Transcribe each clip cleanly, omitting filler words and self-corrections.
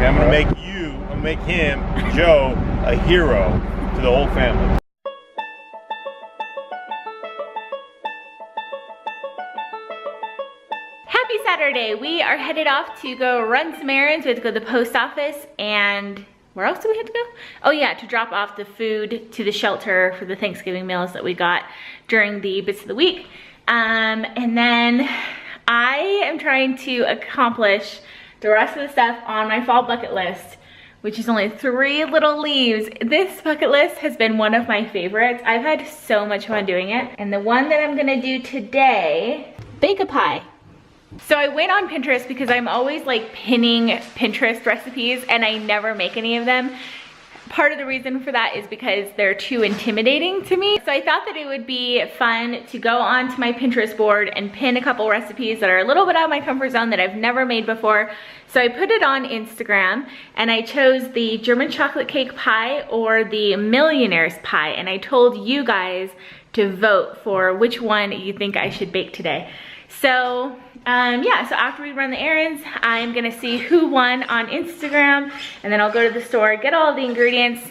Okay, I'm gonna make him, Joe, a hero to the whole family. Happy Saturday. We are headed off to go run some errands. We have to go to the post office, and where else do we have to go? Oh yeah, to drop off the food to the shelter for the Thanksgiving meals that we got during the bits of the week. And then I am trying to accomplish the rest of the stuff on my fall bucket list, which is only 3 little leaves. This bucket list has been one of my favorites. I've had so much fun doing it. And the one that I'm gonna do today, bake a pie. So I went on Pinterest because I'm always like pinning Pinterest recipes and I never make any of them. Part of the reason for that is because they're too intimidating to me. So I thought that it would be fun to go onto my Pinterest board and pin a couple recipes that are a little bit out of my comfort zone that I've never made before. So I put it on Instagram and I chose the German chocolate cake pie or the millionaire's pie. And I told you guys to vote for which one you think I should bake today. So yeah, so after we run the errands, I'm gonna see who won on Instagram, and then I'll go to the store, get all the ingredients,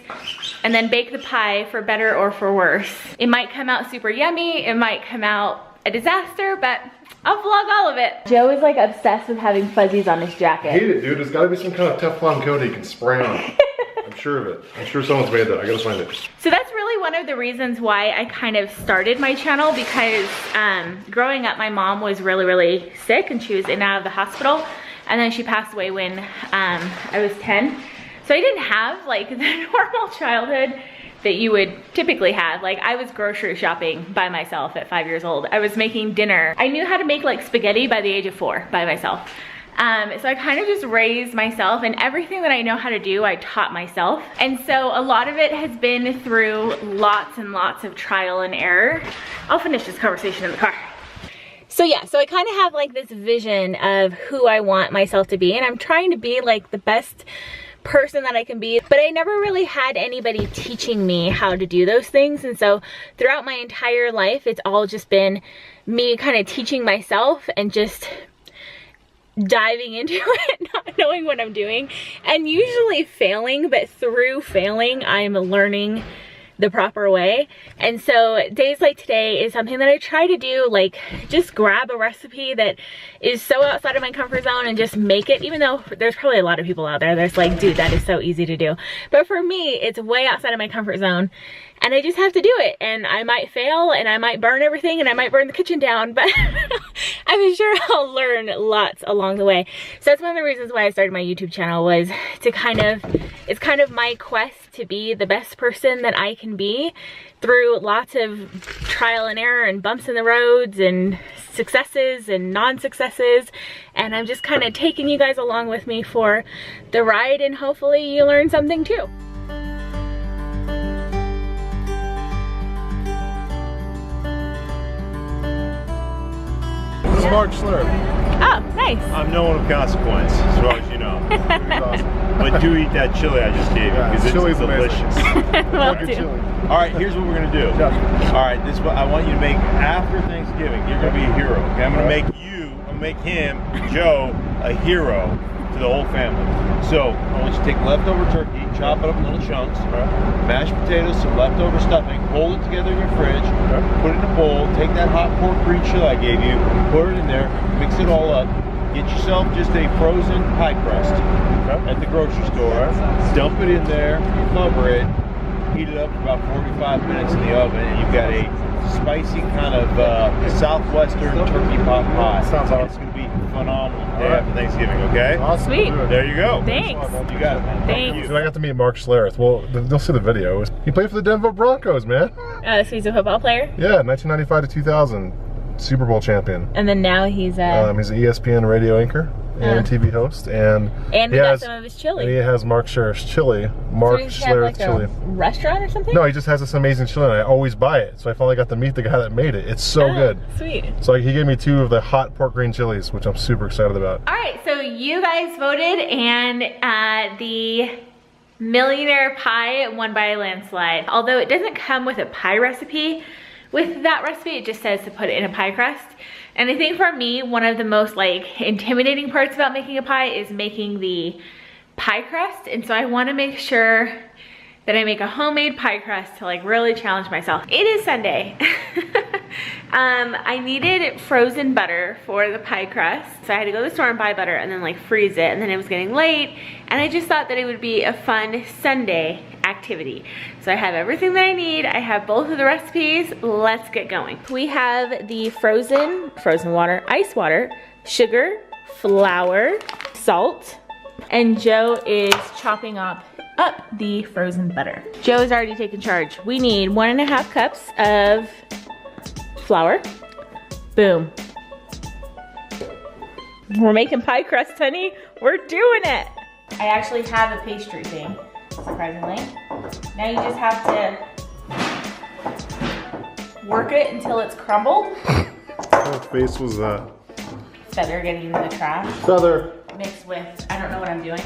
and then bake the pie for better or for worse. It might come out super yummy, it might come out a disaster, but I'll vlog all of it. Joe is like obsessed with having fuzzies on his jacket. I hate it, dude. There's gotta be some kind of Teflon coat you can spray on. I'm sure of it. I'm sure someone's made that. I gotta find it. So that's really one of the reasons why I kind of started my channel, because growing up my mom was really sick and she was in and out of the hospital, and then she passed away when I was 10. So I didn't have like the normal childhood that you would typically have. Like I was grocery shopping by myself at 5 years old. I was making dinner. I knew how to make like spaghetti by the age of 4 by myself. So I kind of just raised myself, and everything that I know how to do, I taught myself. And so a lot of it has been through lots and lots of trial and error. I'll finish this conversation in the car. So yeah, so I kind of have like this vision of who I want myself to be, and I'm trying to be like the best person that I can be, but I never really had anybody teaching me how to do those things. And so throughout my entire life, it's all just been me kind of teaching myself and just diving into it, not knowing what I'm doing, and usually failing, but through failing, I'm learning the proper way. And so days like today is something that I try to do, like just grab a recipe that is so outside of my comfort zone and just make it, even though there's probably a lot of people out there that's like, dude, that is so easy to do. But for me, it's way outside of my comfort zone, and I just have to do it. And I might fail, and I might burn everything, and I might burn the kitchen down, but I'm sure I'll learn lots along the way. So that's one of the reasons why I started my YouTube channel, was to it's kind of my quest to be the best person that I can be through lots of trial and error and bumps in the roads and successes and non-successes. And I'm just kind of taking you guys along with me for the ride, and hopefully you learn something too. This is Mark Slurp. Oh, nice. I'm no one of consequence, as well as you know. But do eat that chili I just gave you, because it's delicious. Well, too. All right, here's what we're gonna do. All right, this is what I want you to make after Thanksgiving. You're gonna be a hero. Okay, I'm gonna make him, Joe, a hero to the whole family. So I want you to take leftover turkey, chop it up in little chunks, mashed potatoes, some leftover stuffing, hold it together in your fridge, put it in a bowl, take that hot pork green chili I gave you, put it in there, mix it all up, get yourself just a frozen pie crust at the grocery store, dump it in there, cover it, heat it up for about 45 minutes in the oven, and you've got a spicy kind of southwestern turkey pot pie. Sounds awesome. It's going to be phenomenal day after Thanksgiving, okay? Awesome. Sweet. There you go. Thanks. You got it, man. Thanks. So I got to meet Mark Schlereth. Well, they'll see the video. He played for the Denver Broncos, man. So he's a football player? Yeah, 1995 to 2000. Super Bowl champion. And then now he's he's an ESPN radio anchor and TV host, and he got some of his chili. And he has Mark Schlereth's chili. Mark Schlereth's chili. Restaurant or something? No, he just has this amazing chili, and I always buy it. So I finally got to meet the guy that made it. It's so good. Sweet. So he gave me 2 of the hot pork green chilies, which I'm super excited about. All right, so you guys voted, and the millionaire pie won by a landslide. Although it doesn't come with a pie recipe, with that recipe it just says to put it in a pie crust. And I think for me, one of the most like intimidating parts about making a pie is making the pie crust, and so I want to make sure that I make a homemade pie crust to like really challenge myself. It is Sunday. I needed frozen butter for the pie crust, so I had to go to the store and buy butter and then like freeze it, and then it was getting late, and I just thought that it would be a fun Sunday activity. So I have everything that I need. I have both of the recipes. Let's get going. We have the frozen water, ice water, sugar, flour, salt, and Joe is chopping up the frozen butter. Joe's already taken charge. We need 1.5 cups of flour. Boom. We're making pie crust, honey. We're doing it. I actually have a pastry thing, surprisingly. Now you just have to work it until it's crumbled. What face was that? Feather getting into the trash. Feather. Mixed with, I don't know what I'm doing.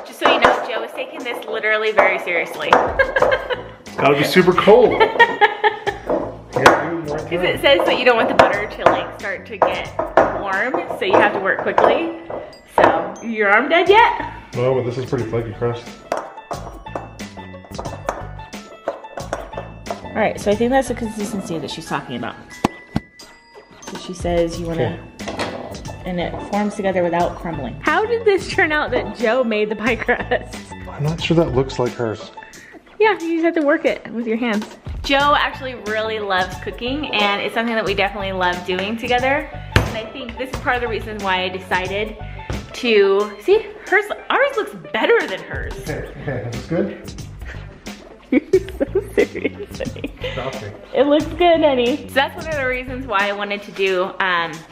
Just so you know, Joe is taking this literally very seriously. It's gotta be super cold. Because it says that you don't want the butter to like start to get warm, so you have to work quickly. So, your arm dead yet? No, but this is pretty flaky crust. All right, so I think that's the consistency that she's talking about. So she says you want to, and it forms together without crumbling. How did this turn out that Joe made the pie crust? I'm not sure that looks like hers. Yeah, you just have to work it with your hands. Joe actually really loves cooking, and it's something that we definitely love doing together. And I think this is part of the reason why I decided to, see, ours looks better than hers. Okay, that's good. You're so serious, honey. Shocking. It looks good, honey. So that's one of the reasons why I wanted to do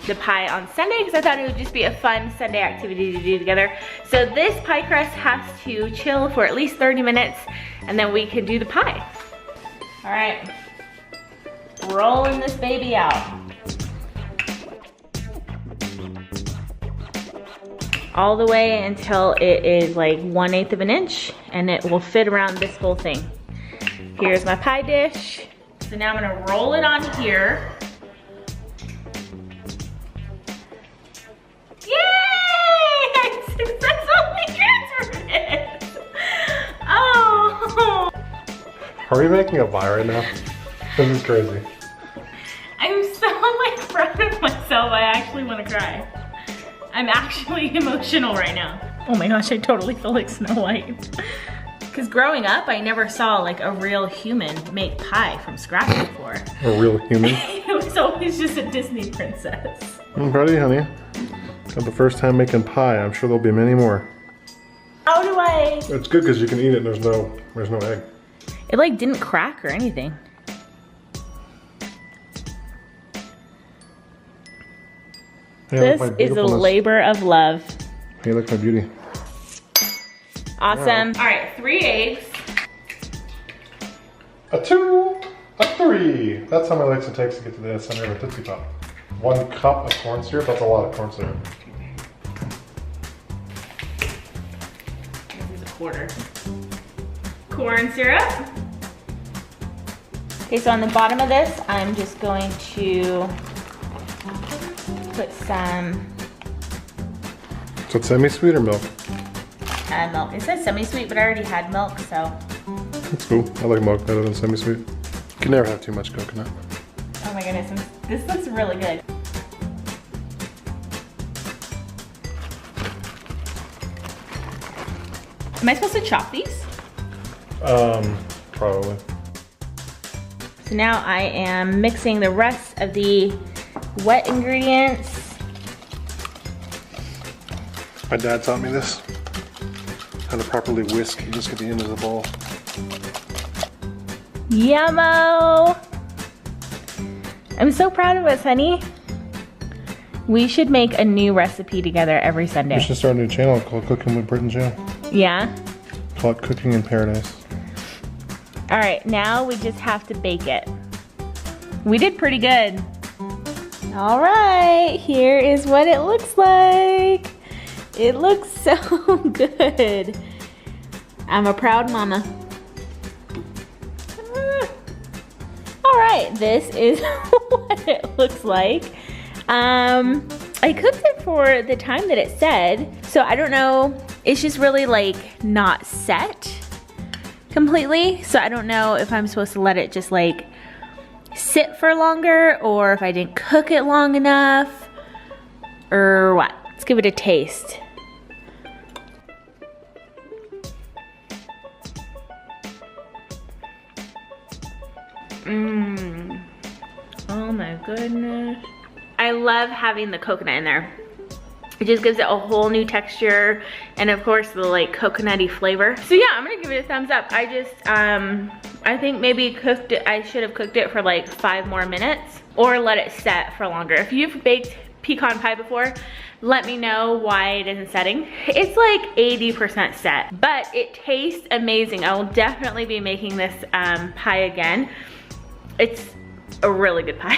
the pie on Sunday, because I thought it would just be a fun Sunday activity to do together. So this pie crust has to chill for at least 30 minutes, and then we can do the pie. All right, rolling this baby out. All the way until it is like 1/8 of an inch, and it will fit around this whole thing. Here's my pie dish. So now I'm gonna roll it on here. Yay! I successfully transferred it. Oh! Are we making a pie right now? This is crazy. I'm so like proud of myself. I actually want to cry. I'm actually emotional right now. Oh my gosh, I totally feel like Snow White. Because growing up, I never saw like a real human make pie from scratch before. A real human. It was always just a Disney princess. I'm proud of you, honey. Got the first time making pie. I'm sure there'll be many more. How do I? It's good because you can eat it and there's no egg. It like didn't crack or anything. Hey, This look, my is a beautifulness. labor of love. Hey, look, my beauty. Awesome. All right, 3 eggs. A 2, a 3. That's how many likes it takes to get to the center of a Tootsie Pop. 1 cup of corn syrup, that's a lot of corn syrup. This is a quarter. Corn syrup. Okay, so on the bottom of this, I'm just going to put some So it's semi-sweet or milk? milk. It says semi-sweet, but I already had milk, so. That's cool. I like milk better than semi-sweet. You can never have too much coconut. Oh my goodness, this looks really good. Am I supposed to chop these? Probably. So now I am mixing the rest of the wet ingredients. My dad taught me this. How to properly whisk. You just get the end of the bowl. Yummo! I'm so proud of us, honey. We should make a new recipe together every Sunday. We should start a new channel called Cooking with Britt and Jill. Yeah? Call it Cooking in Paradise. All right, now we just have to bake it. We did pretty good. All right, here is what it looks like. It looks so good. I'm a proud mama. All right, this is what it looks like. I cooked it for the time that it said, so I don't know. It's just really like not set completely, so I don't know if I'm supposed to let it just like sit for longer or if I didn't cook it long enough or what. Let's give it a taste. Oh my goodness. I love having the coconut in there. It just gives it a whole new texture and of course the like coconutty flavor. So yeah, I'm gonna give it a thumbs up. I just, I think maybe I should have cooked it for like 5 more minutes or let it set for longer. If you've baked pecan pie before, let me know why it isn't setting. It's like 80% set, but it tastes amazing. I will definitely be making this pie again. It's a really good pie.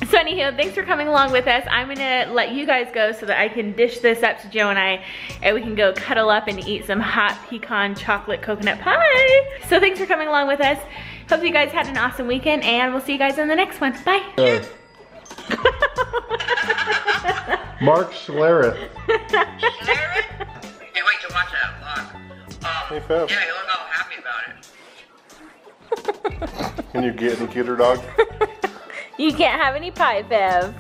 So anywho, thanks for coming along with us. I'm gonna let you guys go so that I can dish this up to Joe and I, and we can go cuddle up and eat some hot pecan chocolate coconut pie. So thanks for coming along with us. Hope you guys had an awesome weekend, and we'll see you guys in the next one. Bye. Mark Schlereth. Can't wait to watch that vlog. Hey, Feb. Yeah, you look all happy about it. Can you get any cuter, dog? You can't have any pie, Bev.